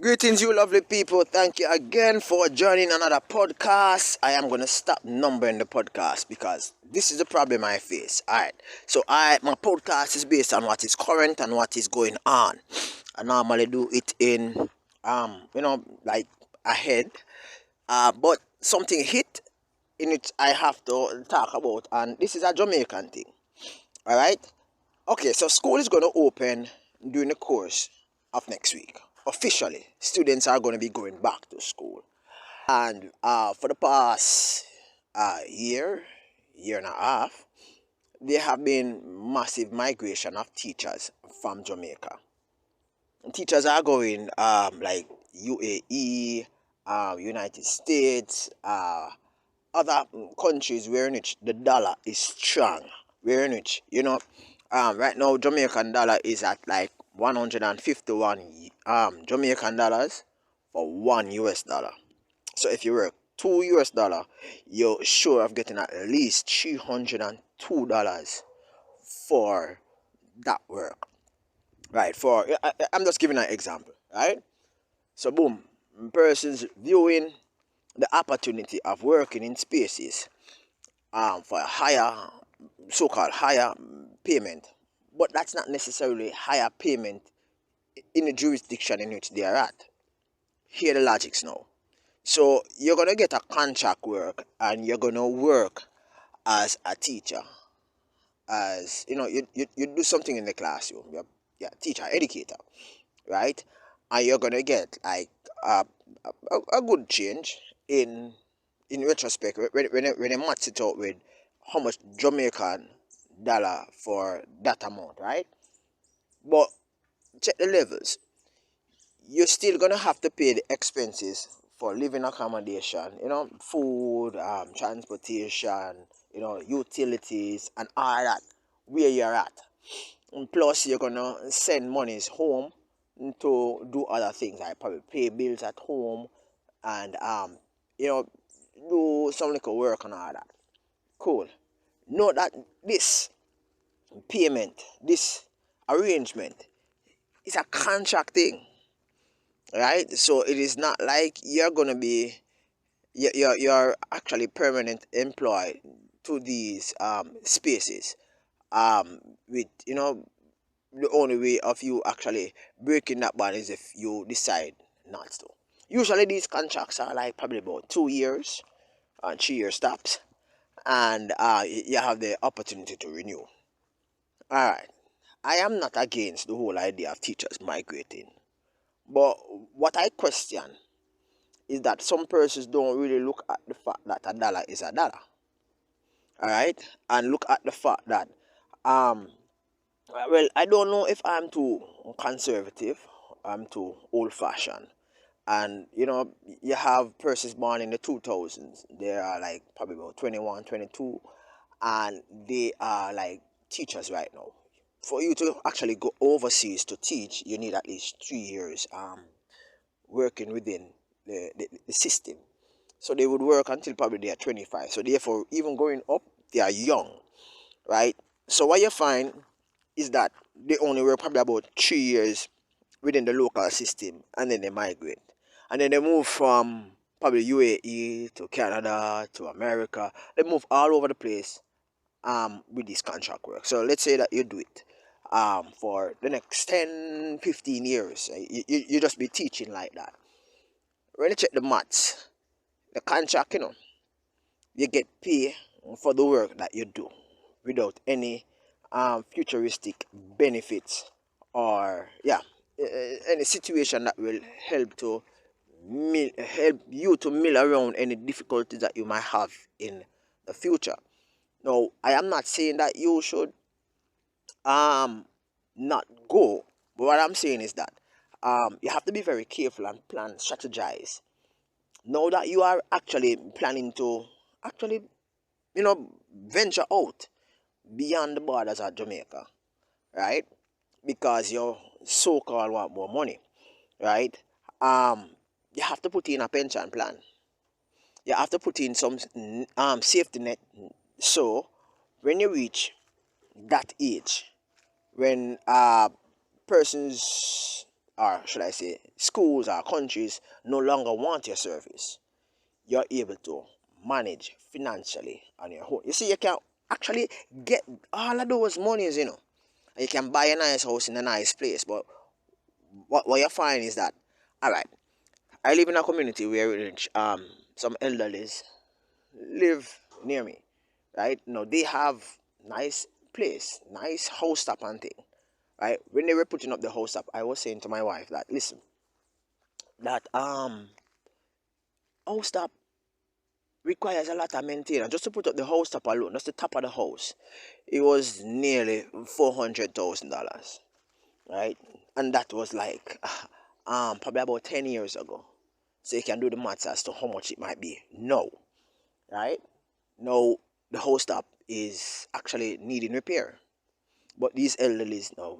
Greetings, you lovely people. Thank you again for joining another podcast. I am going to stop numbering the podcast because this is the problem I face. Alright, so my podcast is based on what is current and what is going on. I normally do it in, like ahead. But something hit in it I have to talk about, and this is a Jamaican thing. Alright, okay, so school is going to open during the course of next week. Officially, students are going to be going back to school. And for the past year and a half, there have been massive migration of teachers from Jamaica. And teachers are going like UAE, United States, other countries where in which the dollar is strong, where in which right now Jamaican dollar is at like 151 Jamaican dollars for $1. So if you work $2, you're sure of getting at least $302 for that work. Right, I'm just giving an example, right? So boom, persons viewing the opportunity of working in spaces for a higher, so-called higher payment, but that's not necessarily higher payment in the jurisdiction in which they are at. Hear the logics now. So you're gonna get a contract work, and you're gonna work as a teacher, as you do something in the classroom. You're teacher, educator, right? And you're gonna get like a good change in retrospect when you match it out with how much Jamaican dollar for that amount, right? But check the levels. You're still gonna have to pay the expenses for living accommodation, food, transportation, utilities and all that where you're at. And plus you're gonna send monies home to do other things like probably pay bills at home and you know do some little work and all that. Cool. Note that this payment, this arrangement is a contract thing, right? So it is not like you're gonna be you're actually permanent employed to these spaces. With the only way of you actually breaking that bond is if you decide not to. Usually these contracts are like probably about 2 years and 3 year stops, and you have the opportunity to renew. All right, I am not against the whole idea of teachers migrating, but what I question is that some persons don't really look at the fact that a dollar is a dollar. All right, and look at the fact that well, I don't know if I'm too conservative, I'm too old fashioned. And you have persons born in the 2000s, they are like probably about 21, 22, and they are like teachers right now. For you to actually go overseas to teach, you need at least 3 years working within the system. So they would work until probably they are 25. So therefore, even going up, they are young, right? So what you find is that they only work probably about 3 years within the local system, and then they migrate. And then they move from probably UAE to Canada to America. They move all over the place with this contract work. So let's say that you do it for the next 10, 15 years. You just be teaching like that. When you check the maths, the contract, you get paid for the work that you do without any futuristic benefits, or any situation that will help you to mill around any difficulties that you might have in the future. Now, I am not saying that you should not go, but what I'm saying is that you have to be very careful and plan, strategize. Now that you are actually planning to actually venture out beyond the borders of Jamaica, right? Because you so-called want more money, right? You have to put in a pension plan. You have to put in some safety net. So when you reach that age, when persons or should I say, schools or countries no longer want your service, you're able to manage financially on your own. You see, you can actually get all of those monies, you know. And you can buy a nice house in a nice place. But what you find is that, all right, I live in a community where some elderlies live near me, right? You know, they have nice place, nice house top and thing, right? When they were putting up the house top, I was saying to my wife that, listen, that house top requires a lot of maintenance. Just to put up the house top alone, just the top of the house, it was nearly $400,000, right? And that was like probably about 10 years ago. So you can do the maths as to how much it might be. No, right? Now the house top is actually needing repair. But these elderlies now,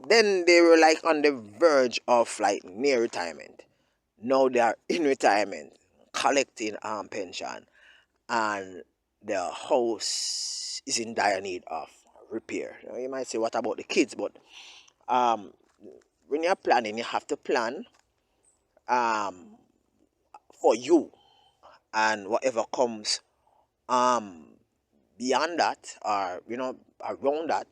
then they were like on the verge of like near retirement. Now they are in retirement, collecting pension, and the house is in dire need of repair. Now, you might say, what about the kids? But um, when you're planning, you have to plan um, for you, and whatever comes um, beyond that, or around that,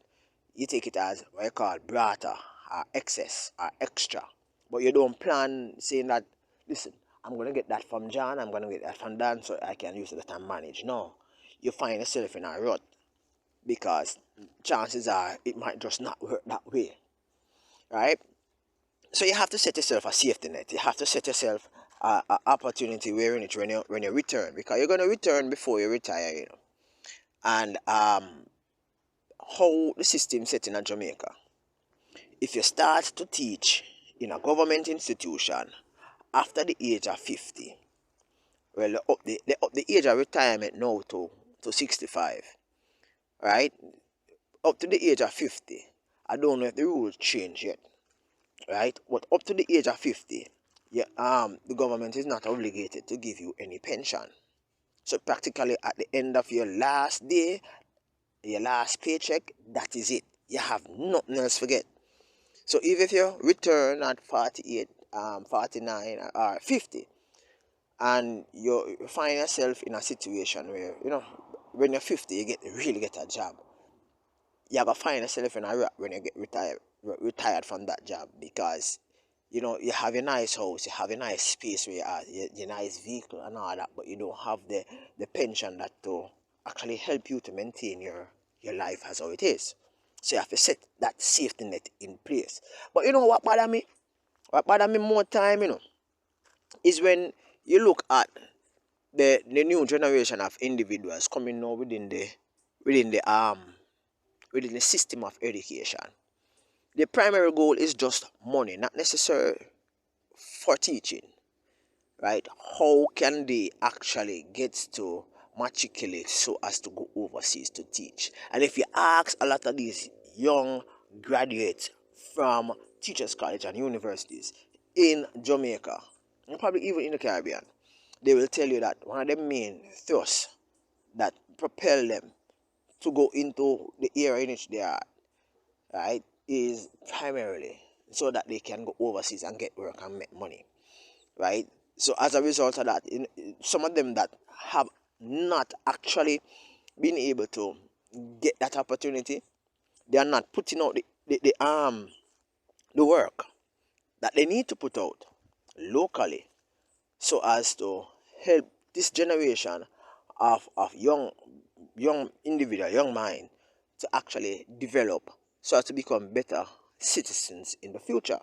you take it as what you call brata, or excess, or extra. But you don't plan saying that, listen, I'm going to get that from John, I'm going to get that from Dan, so I can use it that and manage. No, you find yourself in a rut because chances are it might just not work that way, right? So you have to set yourself a safety net. You have to set yourself an opportunity wherein it when you return, because you're going to return before you retire, you know. And how the system set in Jamaica. If you start to teach in a government institution after the age of 50, well, they up the age of retirement now to 65, right? Up to the age of 50. I don't know if the rules change yet, right? But up to the age of 50, yeah, the government is not obligated to give you any pension. So practically at the end of your last day, your last paycheck, that is it. You have nothing else to get. So even if you return at 48, 49, or 50, and you find yourself in a situation where, when you're 50, you really get a job, you have to find yourself in a rut when you get retired from that job, because you have a nice house, you have a nice space where you are, your nice vehicle and all that, but you don't have the pension that to actually help you to maintain your life as how it is. So you have to set that safety net in place. But you know what bother me? What bother me more time, is when you look at the new generation of individuals coming now within the within the system of education. The primary goal is just money, not necessarily for teaching, right? How can they actually get to matriculate so as to go overseas to teach? And if you ask a lot of these young graduates from teachers college and universities in Jamaica, and probably even in the Caribbean, they will tell you that one of the main thrusts that propel them to go into the area in which they are, right, is primarily so that they can go overseas and get work and make money, right? So as a result of that, some of them that have not actually been able to get that opportunity, they are not putting out the work that they need to put out locally, so as to help this generation of young individual, young mind, to actually develop so as to become better citizens in the future.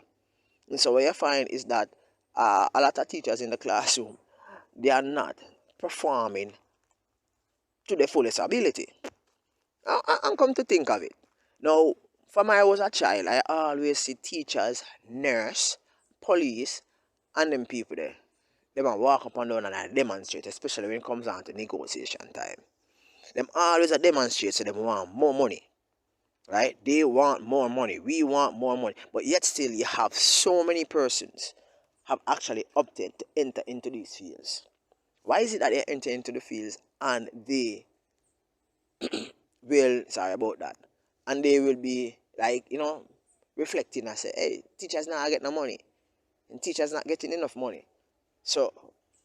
And so what you find is that a lot of teachers in the classroom, they are not performing to their fullest ability. And come to think of it, now, from when I was a child, I always see teachers, nurse, police, and them people there. They might walk up and down and I demonstrate, especially when it comes down to negotiation time. Them always a demonstrate, so them want more money, right? They want more money. We want more money. But yet still, you have so many persons have actually opted to enter into these fields. Why is it that they enter into the fields and they will, sorry about that, and they will be like, reflecting and say, hey, teachers now get no money. and teachers not getting enough money. So,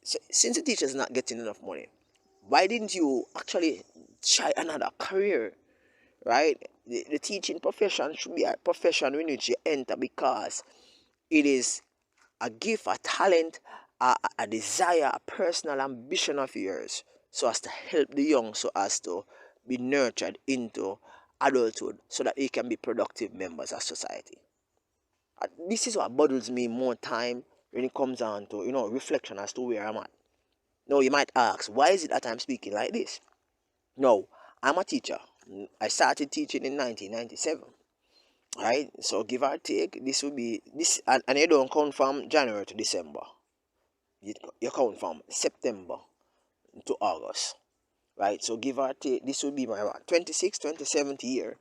since the teachers not getting enough money, why didn't you actually try another career, right? The teaching profession should be a profession in which you enter because it is a gift, a talent, a desire, a personal ambition of yours, so as to help the young, so as to be nurtured into adulthood, so that they can be productive members of society. This is what bothers me more time when it comes down to reflection as to where I'm at. Now you might ask, why is it that I'm speaking like this? No, I'm a teacher. I started teaching in 1997. Right? So give or take, this will be this, and you don't count from January to December. You count from September to August. Right? So give or take, this will be my 26th, 27th year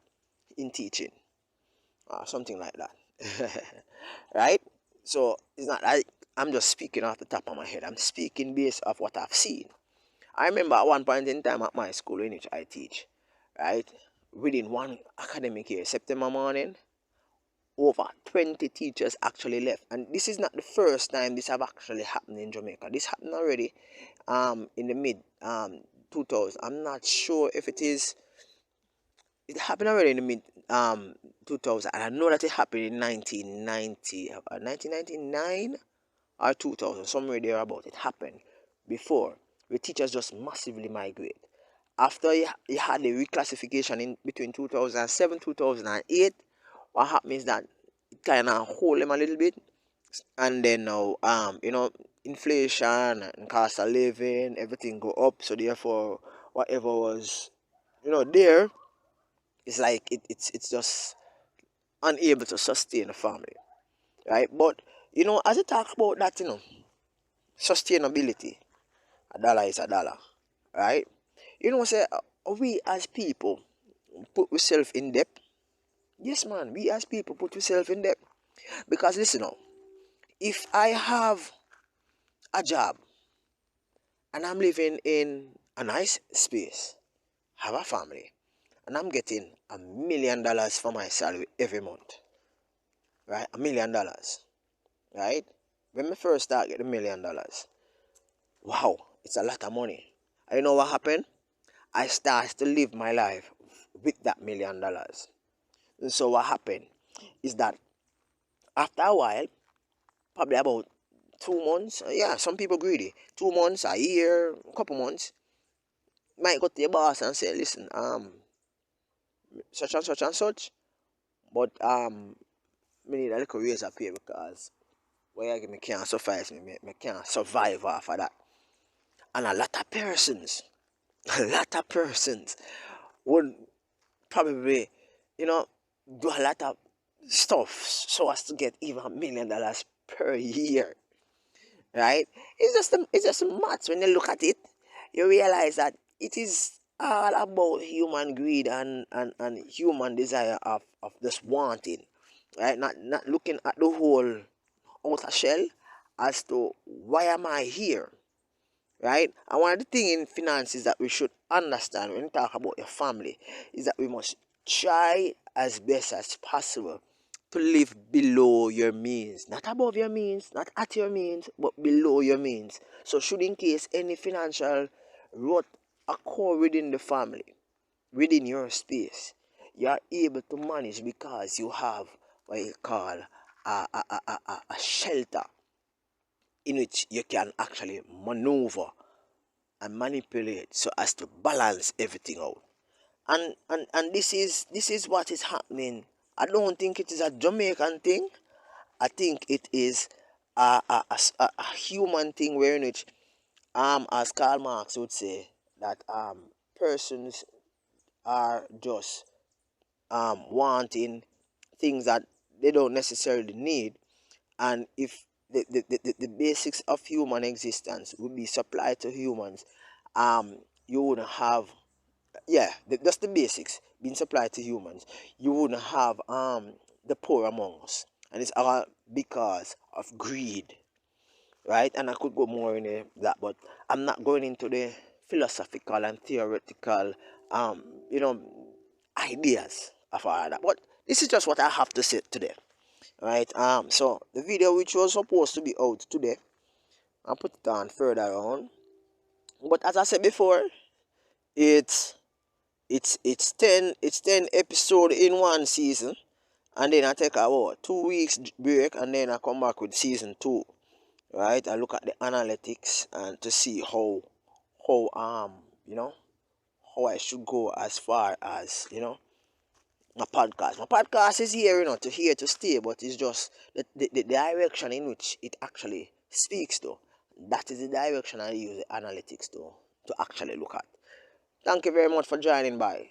in teaching. Something like that. Right? So it's not like I'm just speaking off the top of my head. I'm speaking based off what I've seen. I remember at one point in time at my school in which I teach, right? Within one academic year, September morning, over 20 teachers actually left. And this is not the first time this have actually happened in Jamaica. This happened already in the mid 2000s. I'm not sure if it happened already in the mid 2000, and I know that it happened in 1999 or 2000, somewhere there about. It happened before, where teachers just massively migrate. After you had the reclassification in between 2007 2008, what happened is that it kind of hold them a little bit, and then now inflation and cost of living, everything go up, so therefore whatever was there, it's like it's just unable to sustain a family, right? But as you talk about that, sustainability, a dollar is a dollar, right? Say we as people put ourselves in debt. Yes, man, we as people put ourselves in debt because listen now, if I have a job and I'm living in a nice space, have a family, and I'm getting $1 million for my salary every month, right? $1 million, right? When I first start getting $1 million, wow, it's a lot of money. And you know what happened? I started to live my life with that $1 million. And so what happened is that after a while, probably about 2 months, yeah, some people greedy, 2 months, a year, a couple months, might go to your boss and say, listen, such and such and such, but me need a little raise of pay because where me can't suffice me can't survive off of that. And a lot of persons, a lot of persons would probably, you know, do a lot of stuff so as to get even $1 million per year, right? It's just maths. When you look at it, you realize that it is all about human greed and human desire of just wanting, right? Not looking at the whole outer shell as to why am I here, right? And one of the things in finance is that we should understand when we talk about your family is that we must try as best as possible to live below your means, not above your means, not at your means, but below your means. So should in case any financial rot occur within the family, within your space, you are able to manage because you have what you call a shelter in which you can actually maneuver and manipulate so as to balance everything out. And this is what is happening. I don't think it is a Jamaican thing. I think it is a human thing wherein which as Karl Marx would say that persons are just wanting things that they don't necessarily need, and if the basics of human existence would be supplied to humans, you wouldn't have, yeah, just the basics being supplied to humans, you wouldn't have the poor among us, and it's all because of greed, right? And I could go more into that, but I'm not going into the philosophical and theoretical you know ideas of all that. But this is just what I have to say today, right? So the video which was supposed to be out today, I put it on further on. But as I said before, it's it's ten episode in one season, and then I take about 2 weeks break, and then I come back with season two, right? I look at the analytics and to see how you know how I should go as far as my podcast. My podcast is here, to here to stay, but it's just the direction in which it actually speaks to. That is the direction I use the analytics to actually look at. Thank you very much for joining by.